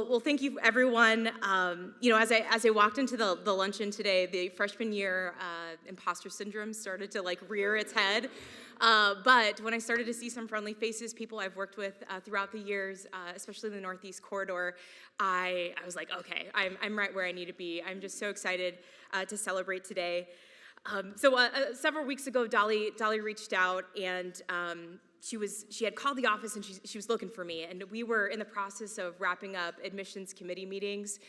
Well, thank you, everyone. As I walked into the luncheon today, the freshman year imposter syndrome started to rear its head. But when I started to see some friendly faces, people I've worked with throughout the years, especially in the Northeast Corridor, I was like, okay, I'm right where I need to be. I'm just so excited to celebrate today. Several weeks ago, Dolly reached out, and she had called the office, and she was looking for me, and we were in the process of wrapping up admissions committee meetings,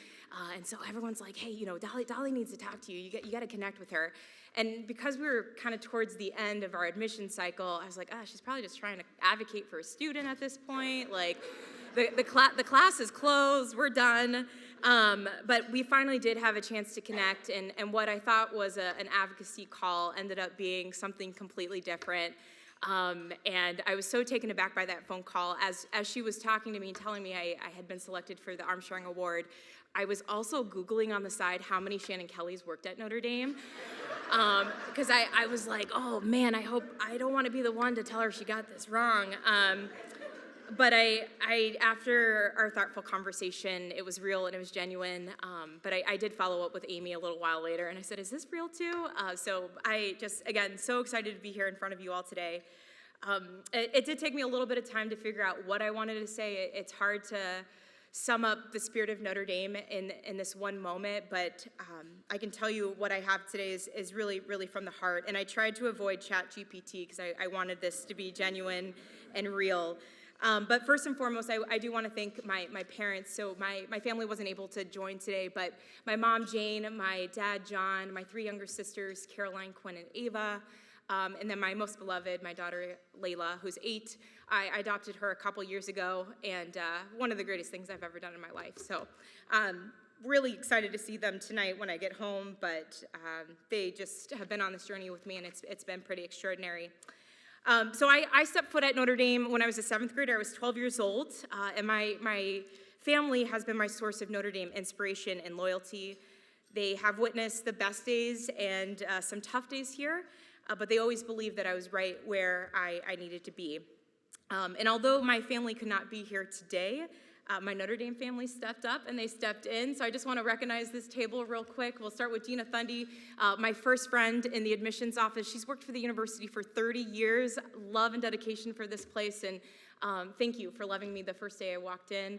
and so everyone's like, hey, Dolly needs to talk to you. You got to connect with her. And because we were kind of towards the end of our admission cycle, I was like, she's probably just trying to advocate for a student at this point. Like, the class is closed, we're done. But we finally did have a chance to connect, and what I thought was an advocacy call ended up being something completely different. And I was so taken aback by that phone call. As she was talking to me and telling me I had been selected for the Armstrong Award, I was also Googling on the side how many Shannon Kellys worked at Notre Dame. Because I was like, oh man, I don't want to be the one to tell her she got this wrong. But after our thoughtful conversation, it was real and it was genuine. But I did follow up with Amy a little while later, and I said, is this real too? So I just, again, so excited to be here in front of you all today. It did take me a little bit of time to figure out what I wanted to say. It's hard to sum up the spirit of Notre Dame in this one moment, but I can tell you what I have today is really, really from the heart. And I tried to avoid ChatGPT because I wanted this to be genuine and real. But first and foremost, I do want to thank my parents. So my family wasn't able to join today, but my mom, Jane, my dad, John, my 3 younger sisters, Caroline, Quinn, and Ava, and then my most beloved, my daughter, Layla, who's 8. I adopted her a couple years ago, and one of the greatest things I've ever done in my life. So really excited to see them tonight when I get home, but they just have been on this journey with me, and it's been pretty extraordinary. So I stepped foot at Notre Dame when I was a 7th grader. I was 12 years old, and my family has been my source of Notre Dame inspiration and loyalty. They have witnessed the best days and some tough days here, but they always believed that I was right where I needed to be. And although my family could not be here today, my Notre Dame family stepped up and they stepped in. So I just want to recognize this table real quick. We'll start with Gina Thundy, my first friend in the admissions office. She's worked for the university for 30 years. Love and dedication for this place. And thank you for loving me the first day I walked in.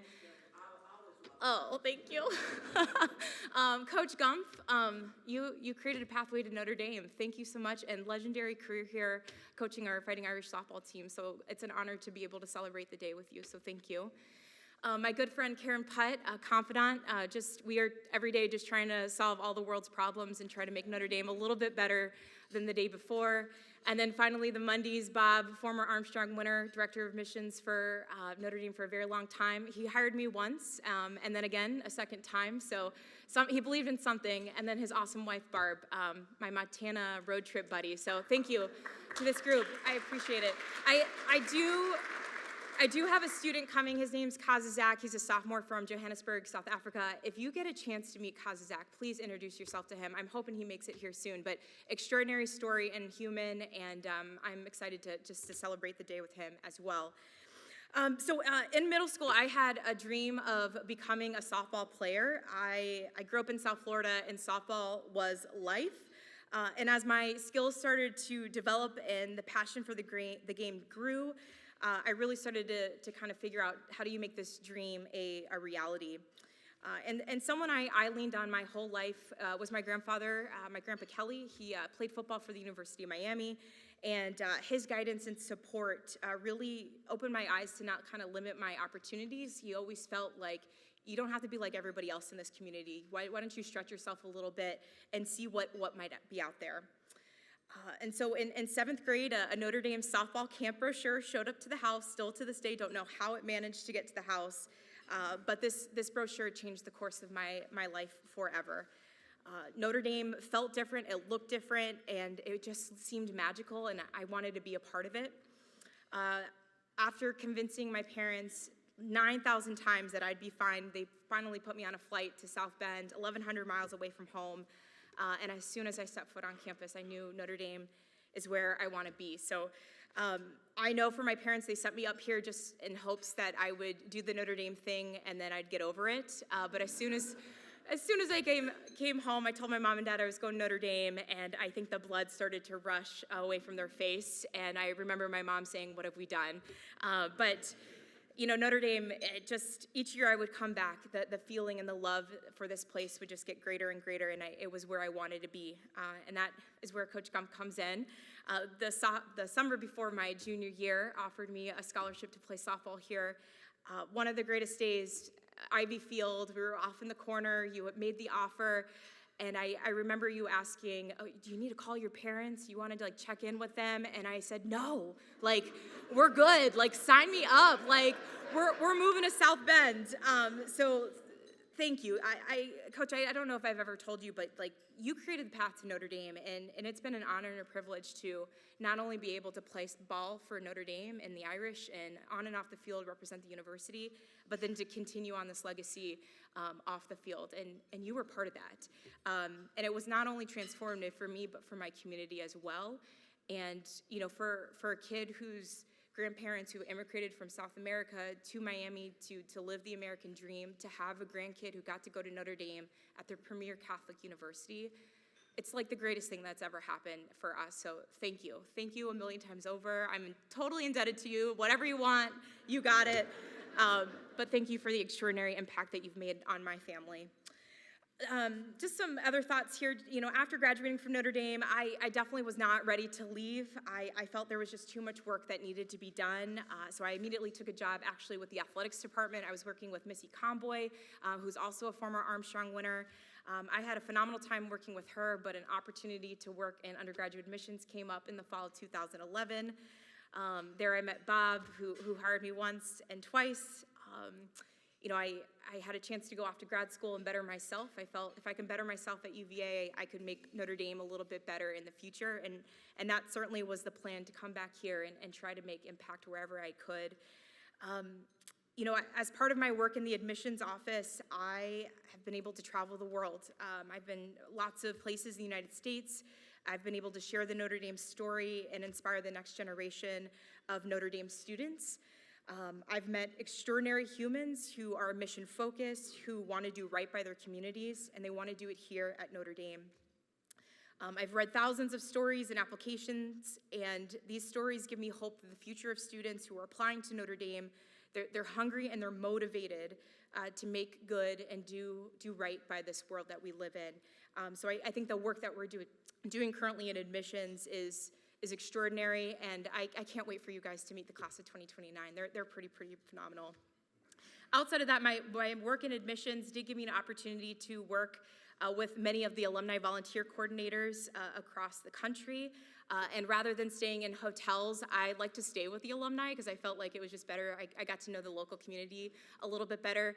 Oh, thank you. Coach Gumpf, you created a pathway to Notre Dame. Thank you so much, and legendary career here coaching our Fighting Irish softball team. So it's an honor to be able to celebrate the day with you, so thank you. My good friend Karen Putt, confidant, we are every day just trying to solve all the world's problems and try to make Notre Dame a little bit better than the day before. And then finally, the Mundies, Bob, former Armstrong winner, director of missions for Notre Dame for a very long time. He hired me once, and then again a second time. So he believed in something. And then his awesome wife, Barb, my Montana road trip buddy. So thank you to this group. I appreciate it. I do have a student coming. His name's Kazazak. He's a sophomore from Johannesburg, South Africa. If you get a chance to meet Kazazak, please introduce yourself to him. I'm hoping he makes it here soon. But extraordinary story and human, and I'm excited to celebrate the day with him as well. In middle school, I had a dream of becoming a softball player. I grew up in South Florida, and softball was life. And as my skills started to develop and the passion for the game grew, I really started to kind of figure out how do you make this dream a reality. And someone I leaned on my whole life was my grandfather, my Grandpa Kelly. He played football for the University of Miami, and his guidance and support really opened my eyes to not kind of limit my opportunities. He always felt like you don't have to be like everybody else in this community. Why don't you stretch yourself a little bit and see what might be out there? And so in 7th grade, a Notre Dame softball camp brochure showed up to the house. Still to this day, don't know how it managed to get to the house. But this brochure changed the course of my life forever. Notre Dame felt different, it looked different, and it just seemed magical, and I wanted to be a part of it. After convincing my parents 9,000 times that I'd be fine, they finally put me on a flight to South Bend, 1,100 miles away from home. And as soon as I stepped foot on campus, I knew Notre Dame is where I want to be. So I know for my parents, they sent me up here just in hopes that I would do the Notre Dame thing and then I'd get over it. But as soon as I came home, I told my mom and dad I was going to Notre Dame, and I think the blood started to rush away from their face. And I remember my mom saying, "What have we done?" But Notre Dame, each year I would come back, the feeling and the love for this place would just get greater and greater, and it was where I wanted to be. And that is where Coach Gump comes in. The summer before my junior year offered me a scholarship to play softball here. One of the greatest days, Ivy Field, we were off in the corner, you had made the offer, and I remember you asking, "Oh, do you need to call your parents? You wanted to check in with them?" And I said, "No, we're good, sign me up, we're moving to South Bend." So thank you. Coach, I don't know if I've ever told you, but you created the path to Notre Dame, and it's been an honor and a privilege to not only be able to play ball for Notre Dame and the Irish and on and off the field represent the university, but then to continue on this legacy off the field, and you were part of that. And it was not only transformative for me, but for my community as well. And for a kid whose grandparents who immigrated from South America to Miami to live the American dream, to have a grandkid who got to go to Notre Dame at their premier Catholic university, it's the greatest thing that's ever happened for us. So thank you. Thank you a million times over. I'm totally indebted to you. Whatever you want, you got it. But thank you for the extraordinary impact that you've made on my family. Just some other thoughts here. After graduating from Notre Dame, I definitely was not ready to leave. I felt there was just too much work that needed to be done. So I immediately took a job actually with the athletics department. I was working with Missy Comboy, who's also a former Armstrong winner. I had a phenomenal time working with her, but an opportunity to work in undergraduate admissions came up in the fall of 2011. There I met Bob, who hired me once and twice. I had a chance to go off to grad school and better myself. I felt if I can better myself at UVA, I could make Notre Dame a little bit better in the future, and that certainly was the plan, to come back here and try to make impact wherever I could. As part of my work in the admissions office, I have been able to travel the world. I've been lots of places in the United States. I've been able to share the Notre Dame story and inspire the next generation of Notre Dame students. I've met extraordinary humans who are mission-focused, who want to do right by their communities, and they want to do it here at Notre Dame. I've read thousands of stories and applications, and these stories give me hope for the future of students who are applying to Notre Dame. They're hungry and they're motivated to make good and do right by this world that we live in. So I think the work that we're doing currently in admissions is extraordinary, and I can't wait for you guys to meet the class of 2029. They're pretty phenomenal. Outside of that, my work in admissions did give me an opportunity to work with many of the alumni volunteer coordinators across the country. And rather than staying in hotels, I like to stay with the alumni because I felt like it was just better. I got to know the local community a little bit better.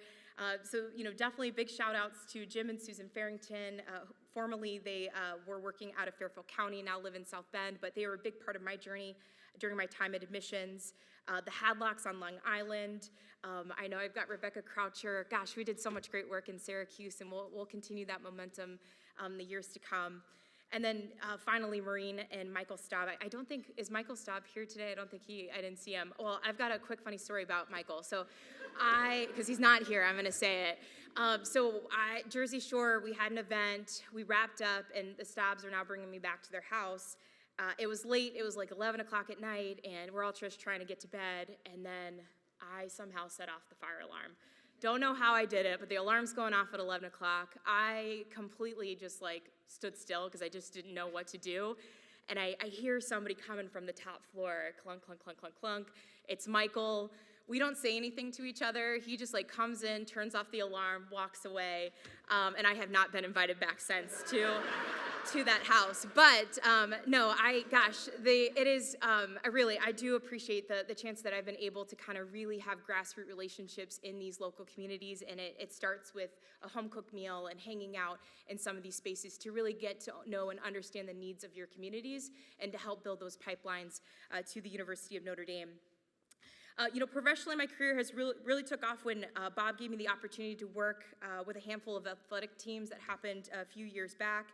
So definitely big shout outs to Jim and Susan Farrington. Formerly, they were working out of Fairfield County, now live in South Bend, but they were a big part of my journey during my time at admissions. The Hadlocks on Long Island. I know I've got Rebecca Croucher. Gosh, we did so much great work in Syracuse, and we'll continue that momentum the years to come. And then finally, Maureen and Michael Staub. Is Michael Staub here today? I didn't see him. Well, I've got a quick funny story about Michael. So because he's not here, I'm gonna say it. Jersey Shore, we had an event, we wrapped up, and the Staubs are now bringing me back to their house. It was late, it was 11 o'clock at night, and we're all just trying to get to bed, and then I somehow set off the fire alarm. Don't know how I did it, but the alarm's going off at 11 o'clock. I completely just stood still because I just didn't know what to do. And I hear somebody coming from the top floor, clunk, clunk, clunk, clunk, clunk. It's Michael. We don't say anything to each other. He just comes in, turns off the alarm, walks away. And I have not been invited back since to that house. But no, I do appreciate the chance that I've been able to kind of really have grassroots relationships in these local communities, and it starts with a home-cooked meal and hanging out in some of these spaces to really get to know and understand the needs of your communities and to help build those pipelines to the University of Notre Dame. Professionally, my career has really took off when Bob gave me the opportunity to work with a handful of athletic teams that happened a few years back.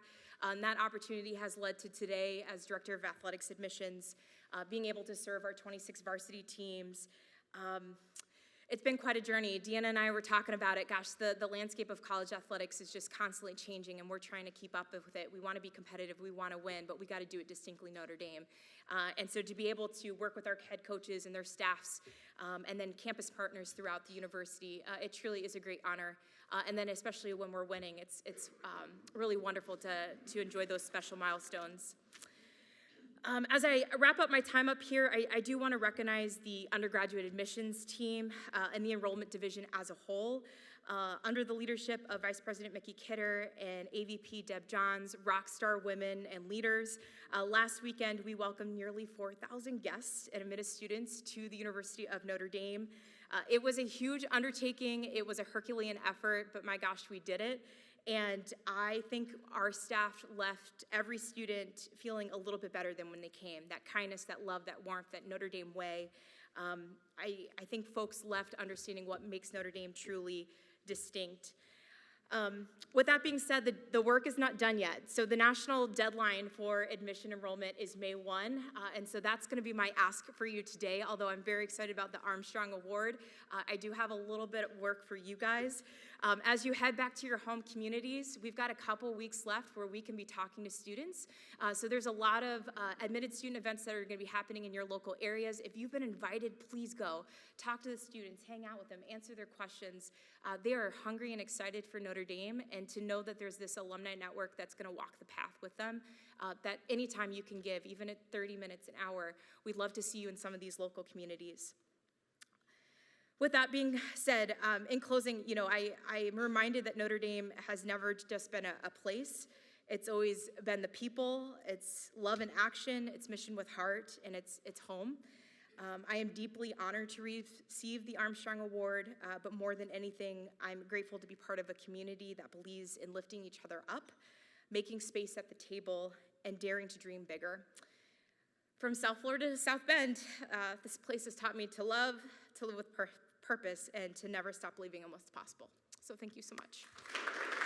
That opportunity has led to today as Director of Athletics Admissions. being able to serve our 26 varsity teams. It's been quite a journey. Deanna and I were talking about it. Gosh, the landscape of college athletics is just constantly changing, and we're trying to keep up with it. We want to be competitive, we want to win, but we got to do it distinctly Notre Dame. And so to be able to work with our head coaches and their staffs, and then campus partners throughout the university, it truly is a great honor. And then especially when we're winning, it's really wonderful to enjoy those special milestones. As I wrap up my time up here, I do want to recognize the undergraduate admissions team and the enrollment division as a whole. Under the leadership of Vice President Mickey Kidder and AVP Deb Johns, rock star women and leaders, last weekend we welcomed nearly 4,000 guests and admitted students to the University of Notre Dame. It was a huge undertaking. It was a Herculean effort, but my gosh, we did it. And I think our staff left every student feeling a little bit better than when they came. That kindness, that love, that warmth, that Notre Dame way. I think folks left understanding what makes Notre Dame truly distinct. With that being said, the work is not done yet. So the national deadline for admission enrollment is May 1, and so that's going to be my ask for you today. Although I'm very excited about the Armstrong Award, I do have a little bit of work for you guys. As you head back to your home communities, we've got a couple weeks left where we can be talking to students. So there's a lot of admitted student events that are going to be happening in your local areas. If you've been invited, please go. Talk to the students, hang out with them, answer their questions. They are hungry and excited for Notre Dame, and to know that there's this alumni network that's going to walk the path with them, that anytime you can give, even at 30 minutes, an hour, we'd love to see you in some of these local communities. With that being said, in closing, I'm reminded that Notre Dame has never just been a place. It's always been the people, it's love in action, it's mission with heart, and it's home. I am deeply honored to receive the Armstrong Award, but more than anything, I'm grateful to be part of a community that believes in lifting each other up, making space at the table, and daring to dream bigger. From South Florida to South Bend, this place has taught me to love, to live with purpose, and to never stop believing in what's possible. So thank you so much.